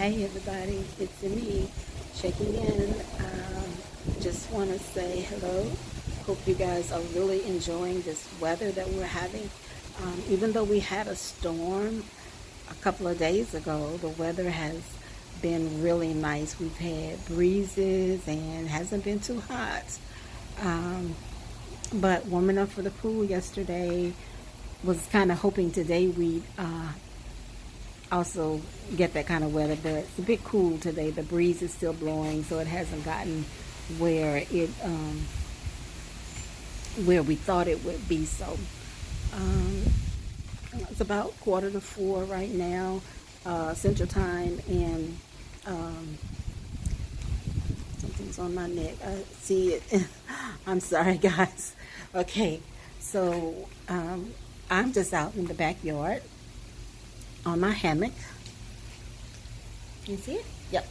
Hey everybody, it's me checking in. Just want to say hello. Hope you guys are really enjoying this weather that we're having. Even though we had a storm a couple of days ago, the weather has been really nice. We've had breezes and hasn't been too hot. Um, but warm enough for the pool yesterday. Was kind of hoping today we'd also get that kind of weather, but it's a bit cool today. The breeze is still blowing, so it hasn't gotten where it where we thought it would be. So um, it's about 3:45 right now, Central Time, and um, something's on my neck. I see it. I'm sorry, guys. Okay, so I'm just out in the backyard on my hammock. You see it? Yep.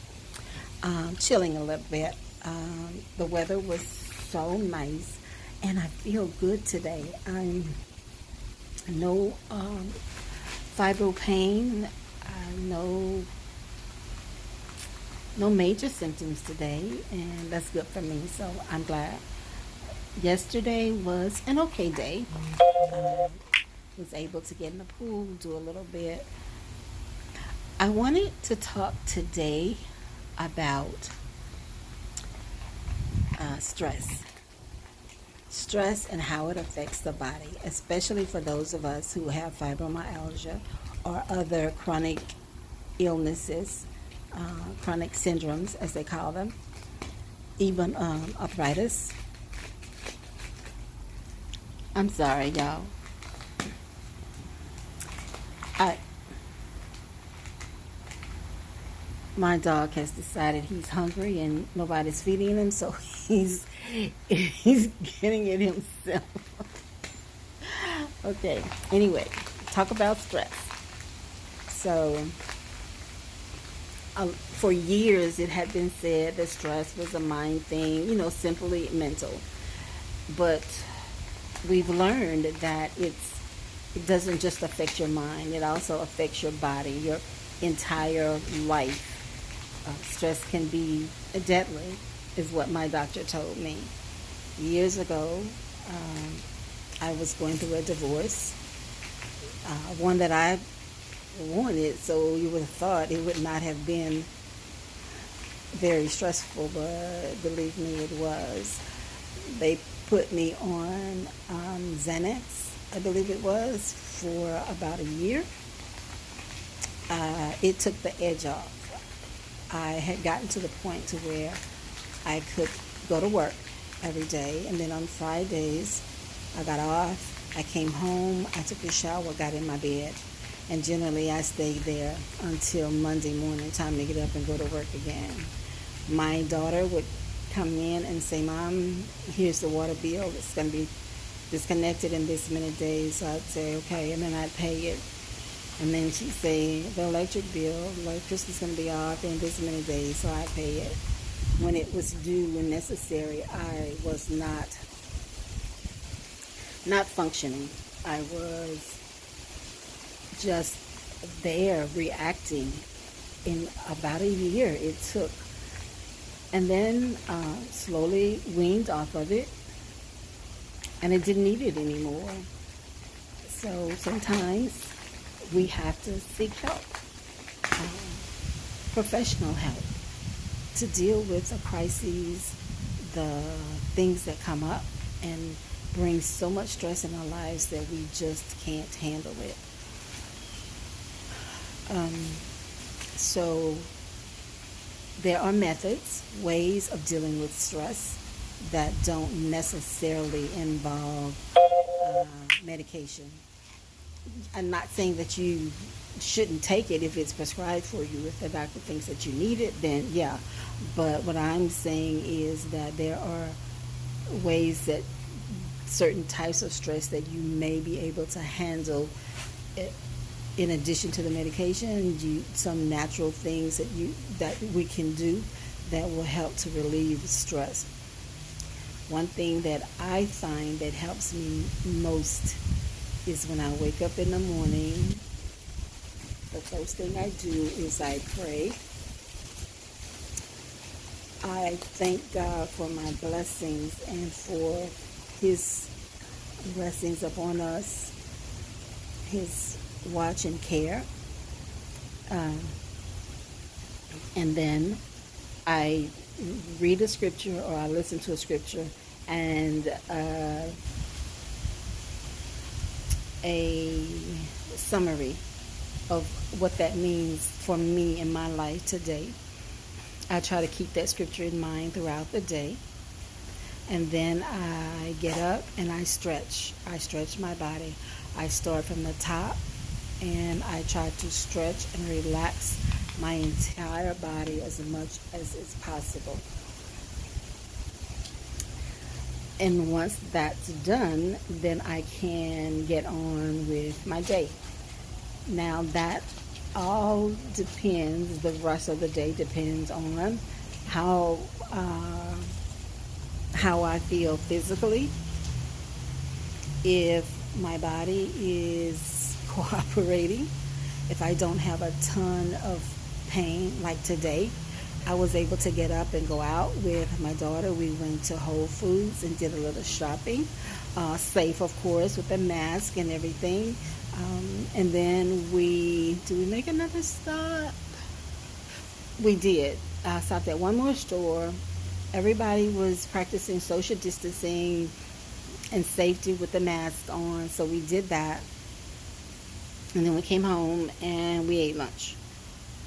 Chilling a little bit. The weather was so nice, and I feel good today. I'm no fibro pain, no major symptoms today, and that's good for me. So I'm glad. Yesterday was an okay day. Was able to get in the pool, do a little bit. I wanted to talk today about stress. Stress and how it affects the body, especially for those of us who have fibromyalgia or other chronic illnesses, chronic syndromes, as they call them, even arthritis. I'm sorry, y'all. I, my dog has decided he's hungry and nobody's feeding him, so he's getting it himself. Okay. Anyway, talk about stress. So, for years, it had been said that stress was a mind thing, simply mental. But we've learned that it doesn't just affect your mind; it also affects your body, your entire life. Stress can be deadly, is what my doctor told me. Years ago, um, I was going through a divorce, one that I wanted, so you would have thought it would not have been very stressful, but believe me, it was. They put me on Xanax, I believe it was, for about a year. It took the edge off. I had gotten to the point to where I could go to work every day, and then on Fridays I got off, I came home, I took a shower, got in my bed, and generally I stayed there until Monday morning, time to get up and go to work again. My daughter would come in and say, "Mom, here's the water bill, it's going to be disconnected in this many days." So I'd say, "Okay," and then I'd pay it. And then she'd say, "The electric bill, electricity's going to be off in this many days," so I pay it. When it was due and necessary, I was not functioning. I was just there reacting. In about a year it took, and then slowly weaned off of it, and I didn't need it anymore. So sometimes we have to seek help, um, professional help, to deal with the crises, the things that come up and bring so much stress in our lives that we just can't handle it. Um, so there are methods, ways of dealing with stress that don't necessarily involve uh, medication. I'm not saying that you shouldn't take it if it's prescribed for you. If the doctor thinks that you need it, then yeah. But what I'm saying is that there are ways that certain types of stress that you may be able to handle, in addition to the medication, some natural things that we can do that will help to relieve stress. One thing that I find that helps me most is when I wake up in the morning, the first thing I do is I pray. I thank God for my blessings and for His blessings upon us, His watch and care. Um, and then I read a scripture or I listen to a scripture and a summary of what that means for me in my life today. I try to keep that scripture in mind throughout the day. And then I get up and I stretch. I stretch my body. I start from the top and I try to stretch and relax my entire body as much as is possible. And once that's done, then I can get on with my day. Now that all depends, the rest of the day depends on how I feel physically. If my body is cooperating, if I don't have a ton of pain, like today, I was able to get up and go out with my daughter. We went to Whole Foods and did a little shopping, safe of course, with a mask and everything. And then we make another stop? We did. I stopped at one more store. Everybody was practicing social distancing and safety with the mask on, so we did that. And then we came home and we ate lunch.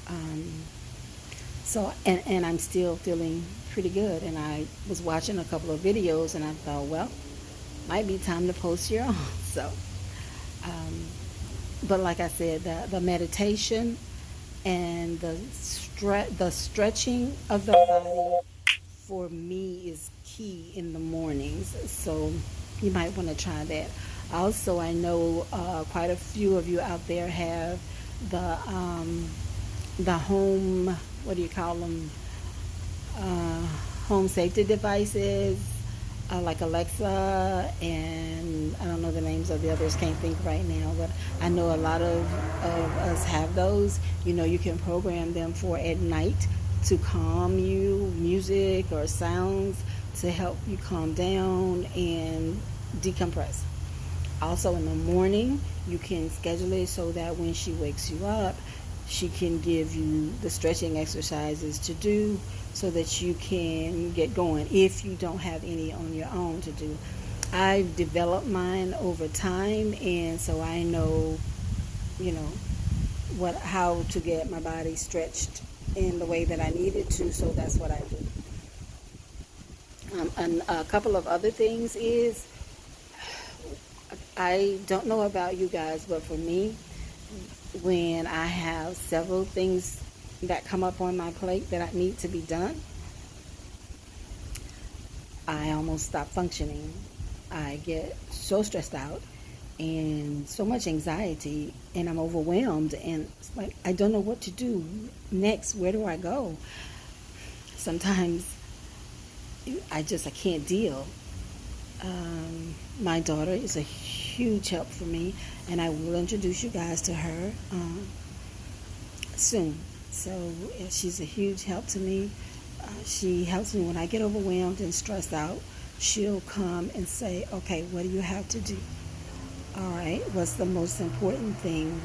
And I'm still feeling pretty good. And I was watching a couple of videos and I thought, well, might be time to post your own. So, but like I said, the meditation and the stretching of the body for me is key in the mornings. So you might want to try that. Also, I know quite a few of you out there have the home, what do you call them, home safety devices, like Alexa, and I don't know the names of the others, can't think right now, but I know a lot of us have those. You know, you can program them for at night to calm you, music or sounds to help you calm down and decompress. Also in the morning, you can schedule it so that when she wakes you up, she can give you the stretching exercises to do so that you can get going if you don't have any on your own to do. I've developed mine over time, and so I know, how to get my body stretched in the way that I need it to, so that's what I do. And a couple of other things is, I don't know about you guys, but for me, when I have several things that come up on my plate that I need to be done, I almost stop functioning. I get so stressed out and so much anxiety, and I'm overwhelmed, and it's like I don't know what to do next. Where do I go? Sometimes I can't deal. My daughter is a huge help for me, and I will introduce you guys to her soon. So she's a huge help to me. She helps me when I get overwhelmed and stressed out. She'll come and say, okay, what do you have to do? All right, what's the most important thing?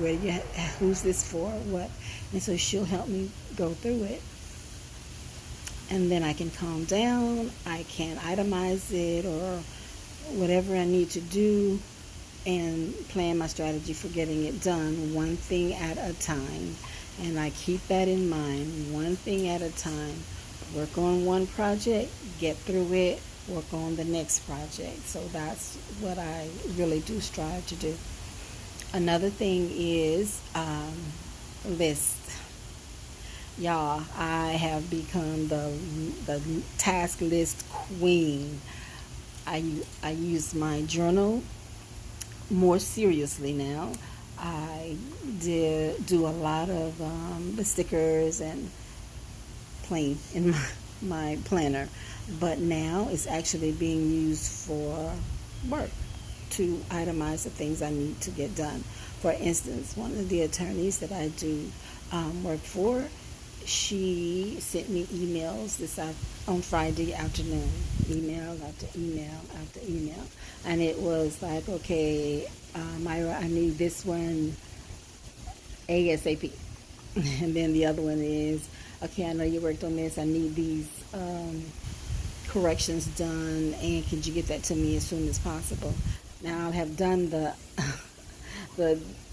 Who's this for? What? And so she'll help me go through it. And then I can calm down. I can itemize it or whatever I need to do and plan my strategy for getting it done, one thing at a time. And I keep that in mind, one thing at a time. Work on one project, get through it, work on the next project. So that's what I really do strive to do. Another thing is list. Y'all, I have become the task list queen. I use my journal more seriously now. I do a lot of the stickers and plain in my planner, but now it's actually being used for work to itemize the things I need to get done. For instance, one of the attorneys that I do work for, she sent me emails on Friday afternoon, email after email after email, and it was like, okay, Myra, I need this one ASAP, and then the other one is, okay, I know you worked on this. I need these corrections done, and could you get that to me as soon as possible? Now I'll have done the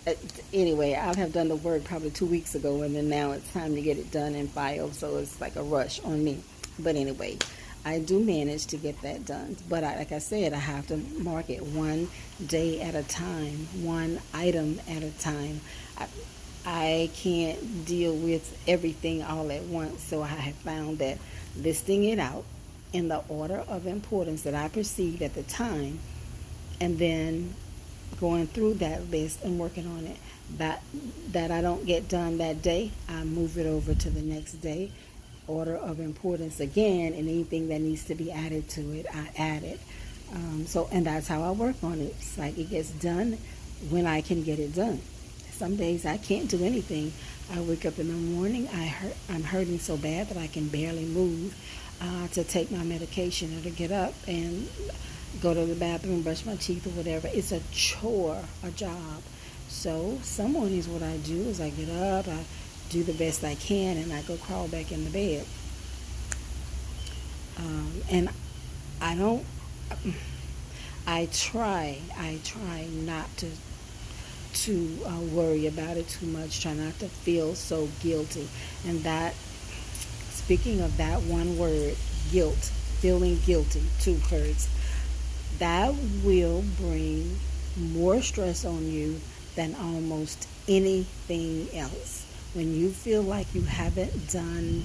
uh, anyway, I'll have done the work probably 2 weeks ago, and then now it's time to get it done and filed, so it's like a rush on me. But anyway, I do manage to get that done. But like I said, I have to mark it one day at a time, one item at a time. I can't deal with everything all at once, so I have found that listing it out in the order of importance that I perceived at the time, and then going through that list and working on it, that I don't get done that day, I move it over to the next day, order of importance again, and anything that needs to be added to it, I add it. And that's how I work on it. It's like it gets done when I can get it done. Some days I can't do anything. I wake up in the morning, I'm hurting so bad that I can barely move to take my medication or to get up and go to the bathroom, brush my teeth or whatever. It's a chore, a job. So some mornings what I do is I get up, I do the best I can, and I go crawl back in the bed. And I don't, I try not to worry about it too much, try not to feel so guilty. And that, speaking of that one word, guilt, feeling guilty, 2 words, that will bring more stress on you than almost anything else. When you feel like you haven't done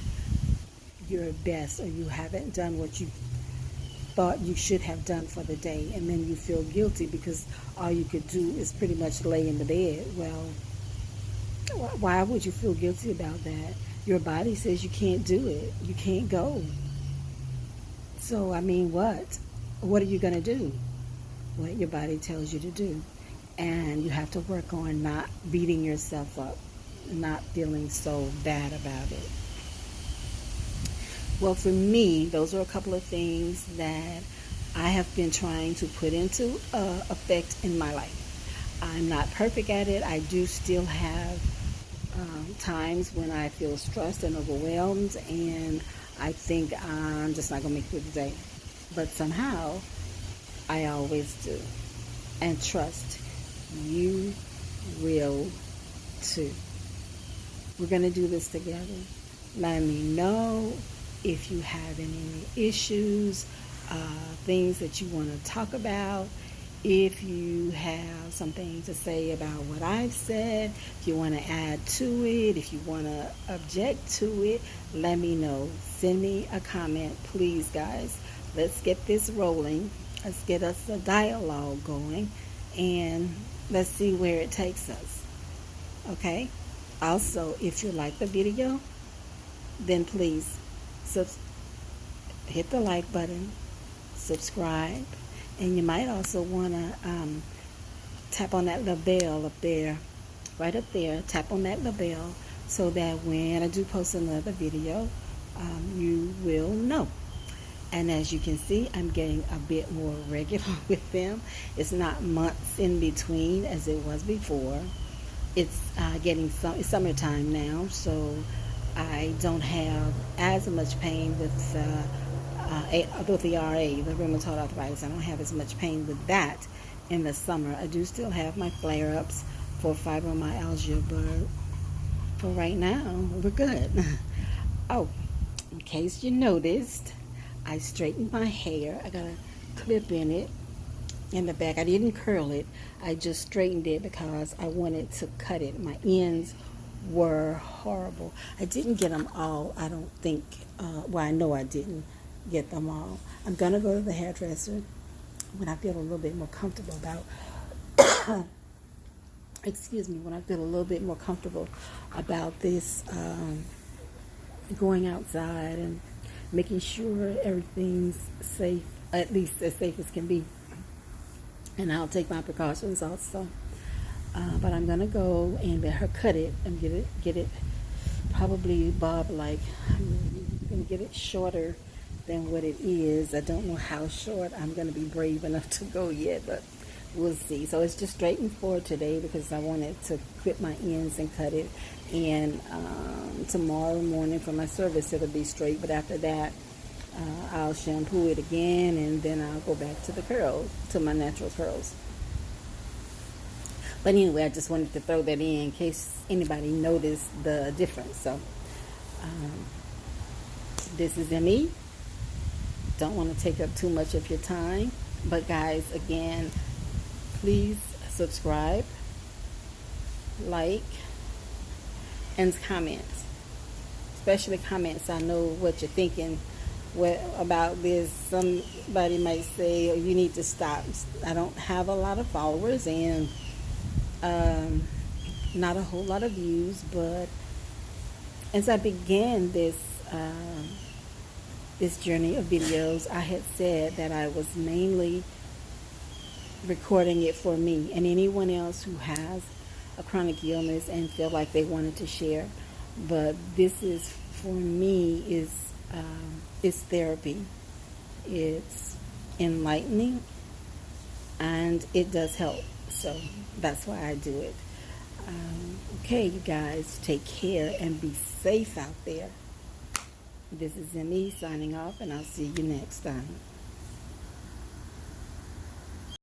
your best, or you haven't done what you thought you should have done for the day, and then you feel guilty because all you could do is pretty much lay in the bed. Well, why would you feel guilty about that? Your body says you can't do it. You can't go. So, I mean, what are you going to do? What your body tells you to do. And you have to work on not beating yourself up, not feeling so bad about it. Well, for me, those are a couple of things that I have been trying to put into effect in my life. I'm not perfect at it. I do still have times when I feel stressed and overwhelmed, and I think I'm just not going to make it through the day. But somehow, I always do. And trust, you will too. We're going to do this together. Let me know if you have any issues, things that you want to talk about. If you have something to say about what I've said, if you want to add to it, if you want to object to it, let me know. Send me a comment, please, guys. Let's get this rolling. Let's get us a dialogue going, and let's see where it takes us. Okay? Also, if you like the video, then please hit the like button, subscribe, and you might also want to tap on that little bell up there, right up there. Tap on that little bell so that when I do post another video, you will know. And as you can see, I'm getting a bit more regular with them. It's not months in between as it was before. It's it's summertime now, so I don't have as much pain with the RA, the rheumatoid arthritis. I don't have as much pain with that in the summer. I do still have my flare-ups for fibromyalgia, but for right now, we're good. Oh, in case you noticed, I straightened my hair. I got a clip in it in the back. I didn't curl it. I just straightened it because I wanted to cut it. My ends were horrible. I didn't get them all, I don't think. Well, I know I didn't get them all. I'm going to go to the hairdresser when I feel a little bit more comfortable about when I feel a little bit more comfortable about this, going outside and making sure everything's safe, at least as safe as can be. And I'll take my precautions also. But I'm going to go and let her cut it and get it probably bob like, I'm gonna get it shorter than what it is. I don't know how short I'm gonna be brave enough to go yet, but we'll see. So it's just straight and forward today because I wanted to clip my ends and cut it. And tomorrow morning for my service it'll be straight, but after that I'll shampoo it again, and then I'll go back to the curls, to my natural curls. But anyway, I just wanted to throw that in case anybody noticed the difference. So this is ME. Don't want to take up too much of your time, but guys, again, please subscribe, like, and comment. Especially comments. I know what you're thinking about this. Somebody might say, oh, you need to stop. I don't have a lot of followers and not a whole lot of views, but as I began this this journey of videos, I had said that I was mainly recording it for me and anyone else who has a chronic illness and feel like they wanted to share. But this is, for me, is therapy. It's enlightening and it does help. So that's why I do it. Okay, you guys, take care and be safe out there. This is ME signing off, and I'll see you next time.